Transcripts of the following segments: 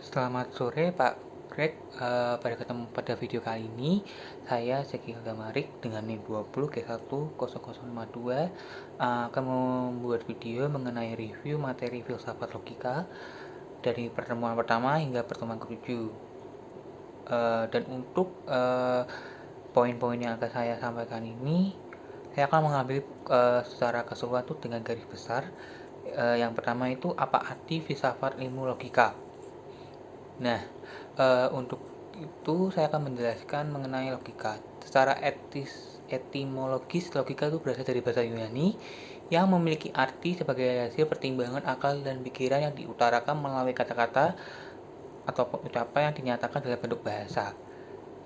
Selamat sore Pak Greg. Pada video kali ini saya Zeki Gamarik dengan NIM 20G10052 akan membuat video mengenai review materi filsafat logika dari pertemuan pertama hingga pertemuan ke-7. Dan untuk poin-poin yang akan saya sampaikan ini, saya akan mengambil secara keseluruhan itu dengan garis besar. Yang pertama itu apa arti filsafat ilmu logika. Nah, untuk itu saya akan menjelaskan mengenai logika. Secara etimologis, logika itu berasal dari bahasa Yunani yang memiliki arti sebagai hasil pertimbangan akal dan pikiran yang diutarakan melalui kata-kata atau ucapan yang dinyatakan dalam bentuk bahasa.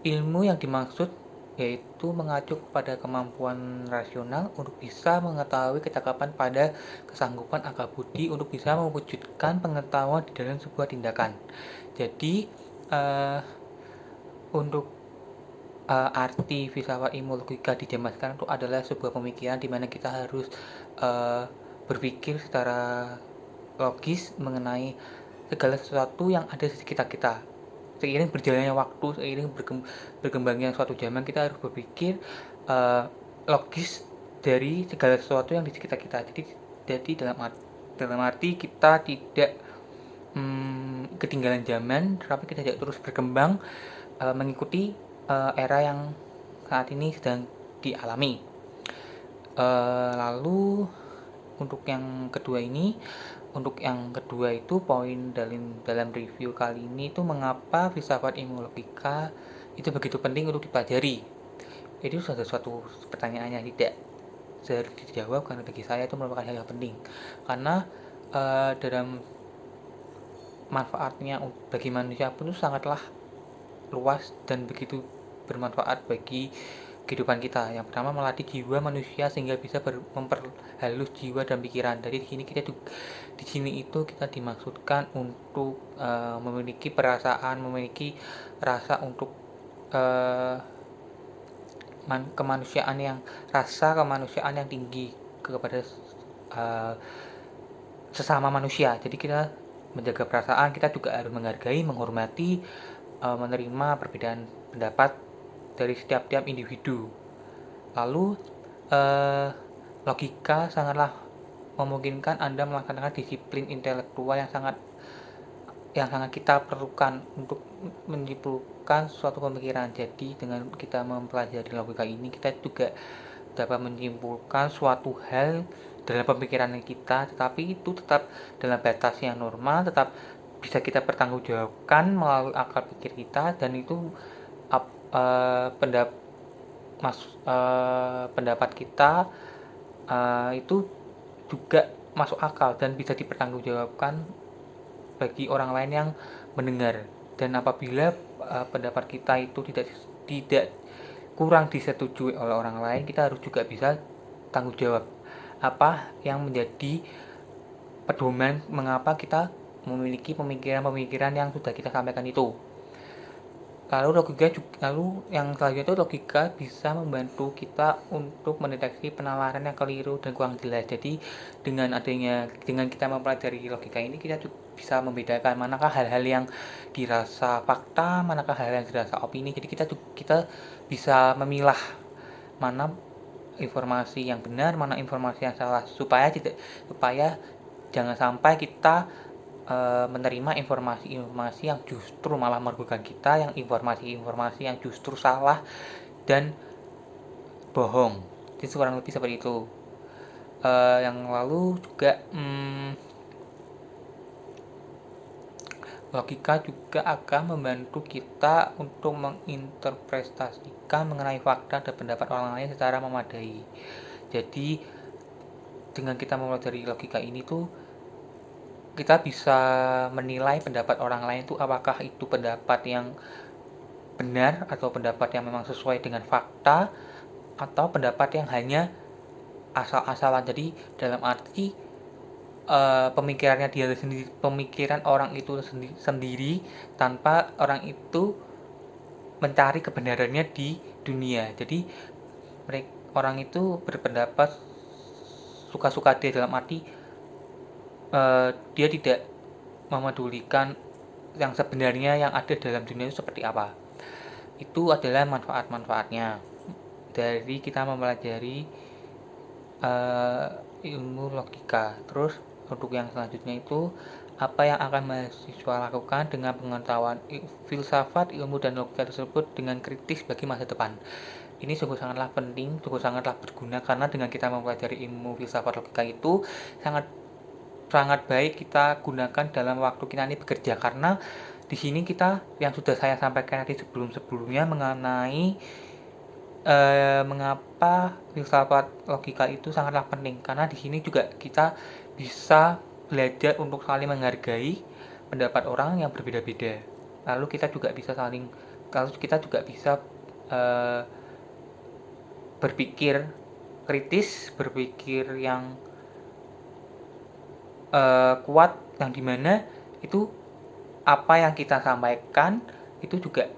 Ilmu yang dimaksud yaitu mengacu pada kemampuan rasional untuk bisa mengetahui ketakapan pada kesanggupan akal budi untuk bisa mewujudkan pengetahuan di dalam sebuah tindakan. Jadi untuk arti filsafat ilmu logika di zaman sekarang itu adalah sebuah pemikiran di mana kita harus berpikir secara logis mengenai segala sesuatu yang ada di sekitar kita. Seiring berjalannya waktu, seiring berkembangnya suatu zaman, kita harus berpikir logis dari segala sesuatu yang di sekitar kita. Jadi dalam arti kita tidak ketinggalan zaman, tapi kita tidak terus berkembang mengikuti era yang saat ini sedang dialami. Lalu untuk yang kedua itu poin dalam review kali ini itu mengapa filsafat ilmu logika itu begitu penting untuk dipelajari. Itu sudah suatu pertanyaan yang tidak seharusnya dijawab, karena bagi saya itu merupakan hal yang penting, karena dalam manfaatnya bagi manusia pun itu sangatlah luas dan begitu bermanfaat bagi kehidupan kita. Yang pertama, melatih jiwa manusia sehingga bisa memperhalus jiwa dan pikiran. Jadi di sini itu kita dimaksudkan untuk memiliki memiliki rasa untuk rasa kemanusiaan yang tinggi kepada sesama manusia. Jadi kita menjaga perasaan, kita juga harus menghargai, menghormati, menerima perbedaan pendapat dari setiap individu. Lalu logika sangatlah memungkinkan Anda melaksanakan disiplin intelektual yang sangat kita perlukan untuk menyimpulkan suatu pemikiran. Jadi dengan kita mempelajari logika ini, kita juga dapat menyimpulkan suatu hal dalam pemikiran kita, tetapi itu tetap dalam batas yang normal, tetap bisa kita pertanggungjawabkan melalui akal pikir kita, dan itu pendapat kita itu juga masuk akal dan bisa dipertanggungjawabkan bagi orang lain yang mendengar. Dan apabila pendapat kita itu tidak kurang disetujui oleh orang lain, kita harus juga bisa tanggung jawab apa yang menjadi pedoman mengapa kita memiliki pemikiran-pemikiran yang sudah kita sampaikan itu. Lalu yang selanjutnya itu logika bisa membantu kita untuk mendeteksi penalaran yang keliru dan kurang jelas. Jadi dengan kita mempelajari logika ini, kita juga bisa membedakan manakah hal-hal yang dirasa fakta, manakah hal yang dirasa opini. Jadi kita bisa memilah mana informasi yang benar, mana informasi yang salah, supaya jangan sampai kita menerima informasi-informasi yang justru malah merugikan kita, yang informasi-informasi yang justru salah dan bohong. Jadi kurang lebih seperti itu. Yang lalu juga logika juga akan membantu kita untuk menginterpretasikan mengenai fakta dan pendapat orang lain secara memadai. Jadi dengan kita mempelajari logika ini tuh, kita bisa menilai pendapat orang lain itu apakah itu pendapat yang benar atau pendapat yang memang sesuai dengan fakta, atau pendapat yang hanya asal-asalan. Jadi dalam arti pemikirannya dia sendiri, pemikiran orang itu sendiri tanpa orang itu mencari kebenarannya di dunia. Jadi orang itu berpendapat suka-suka dia, dalam arti dia tidak memedulikan yang sebenarnya yang ada dalam dunia itu seperti apa. Itu adalah manfaat-manfaatnya dari kita mempelajari ilmu logika. Terus untuk yang selanjutnya itu apa yang akan mahasiswa lakukan dengan pengetahuan filsafat, ilmu, dan logika tersebut dengan kritis bagi masa depan. Ini sungguh sangatlah penting, sungguh sangatlah berguna, karena dengan kita mempelajari ilmu filsafat logika itu sangat sangat baik kita gunakan dalam waktu kita ini bekerja, karena di sini kita yang sudah saya sampaikan tadi sebelumnya mengenai mengapa filsafat logika itu sangatlah penting, karena di sini juga kita bisa belajar untuk saling menghargai pendapat orang yang berbeda-beda. Lalu kita juga bisa berpikir kritis, berpikir yang kuat, yang dimana itu apa yang kita sampaikan itu juga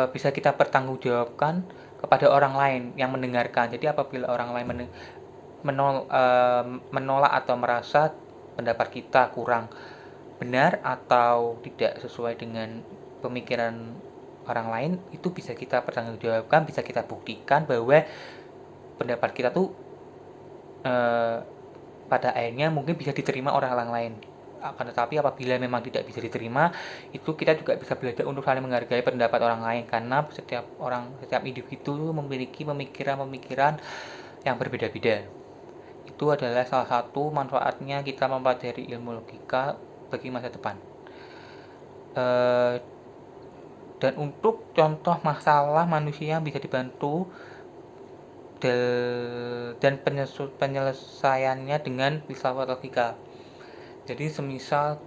bisa kita pertanggungjawabkan kepada orang lain yang mendengarkan. Jadi apabila orang lain menolak atau merasa pendapat kita kurang benar atau tidak sesuai dengan pemikiran orang lain, itu bisa kita pertanggungjawabkan, bisa kita buktikan bahwa pendapat kita tuh pada akhirnya mungkin bisa diterima oleh orang lain. Akan tetapi apabila memang tidak bisa diterima, itu kita juga bisa belajar untuk saling menghargai pendapat orang lain, karena setiap individu memiliki pemikiran-pemikiran yang berbeda-beda. Itu adalah salah satu manfaatnya kita mempelajari ilmu logika bagi masa depan. Dan untuk contoh masalah manusia yang bisa dibantu dan penyelesaiannya dengan filsafat logika. Jadi semisal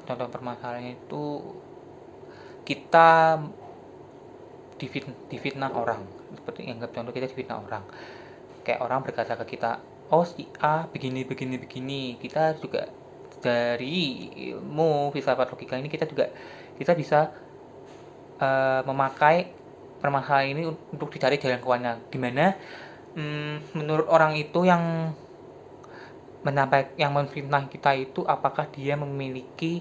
contoh permasalahannya itu kita difitnah orang, seperti anggap contoh kita difitnah orang, kayak orang berkata ke kita, oh si A begini, kita juga dari ilmu filsafat logika ini kita bisa memakai permasalahan ini untuk dicari jalan keluarnya, dimana menurut orang itu yang memfitnah kita itu, apakah dia memiliki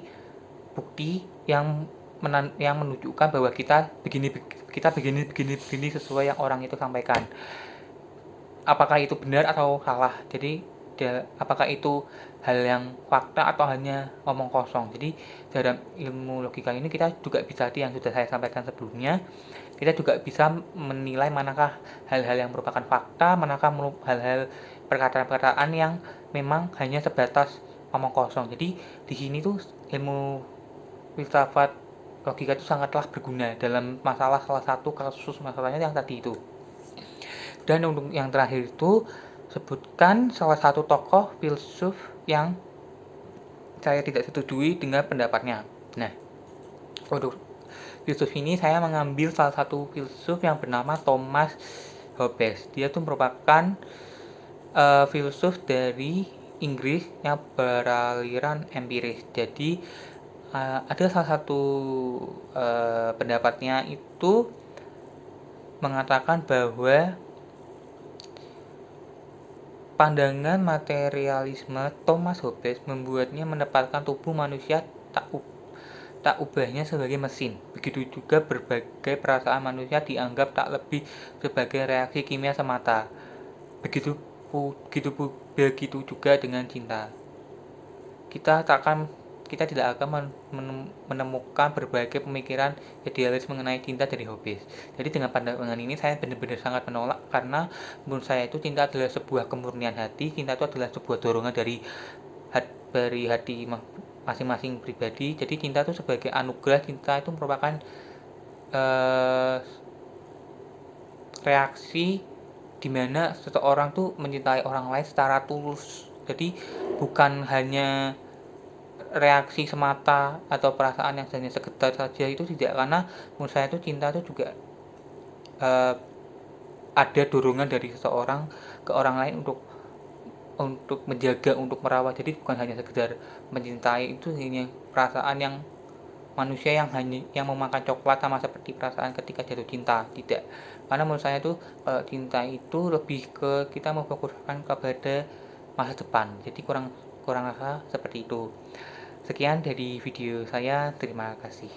bukti yang menunjukkan bahwa kita begini sesuai yang orang itu sampaikan. Apakah itu benar atau salah? Jadi apakah itu hal yang fakta atau hanya omong kosong? Jadi dalam ilmu logika ini kita juga bisa, yang sudah saya sampaikan sebelumnya, kita juga bisa menilai manakah hal-hal yang merupakan fakta, manakah hal-hal perkataan-perkataan yang memang hanya sebatas omong kosong. Jadi di sini tuh ilmu filsafat logika itu sangatlah berguna dalam salah satu kasus masalahnya yang tadi itu. Dan untuk yang terakhir itu, sebutkan salah satu tokoh filsuf yang saya tidak setujui dengan pendapatnya. Nah, untuk filsuf ini saya mengambil salah satu filsuf yang bernama Thomas Hobbes. Dia tuh merupakan filsuf dari Inggris yang beraliran empiris. Jadi ada salah satu pendapatnya itu mengatakan bahwa pandangan materialisme Thomas Hobbes membuatnya menempatkan tubuh manusia tak ubahnya sebagai mesin. Begitu juga berbagai perasaan manusia dianggap tak lebih sebagai reaksi kimia semata. Begitu juga dengan cinta. Kita tidak akan menemukan berbagai pemikiran idealis mengenai cinta dari Hobbes. Jadi dengan pandangan ini saya benar-benar sangat menolak, karena menurut saya itu cinta adalah sebuah kemurnian hati, cinta itu adalah sebuah dorongan dari hati masing-masing pribadi. Jadi cinta itu sebagai anugerah, cinta itu merupakan reaksi di mana seseorang tuh mencintai orang lain secara tulus. Jadi bukan hanya reaksi semata atau perasaan yang hanya sekedar saja, itu tidak, karena menurut saya itu cinta itu juga ada dorongan dari seseorang ke orang lain untuk menjaga, untuk merawat. Jadi bukan hanya sekedar mencintai, itu hanya perasaan yang manusia yang memakan coklat, sama seperti perasaan ketika jatuh cinta, tidak. Karena menurut saya itu cinta itu lebih ke kita memfokuskan kepada masa depan. Jadi kurang rasa seperti itu. Sekian dari video saya, terima kasih.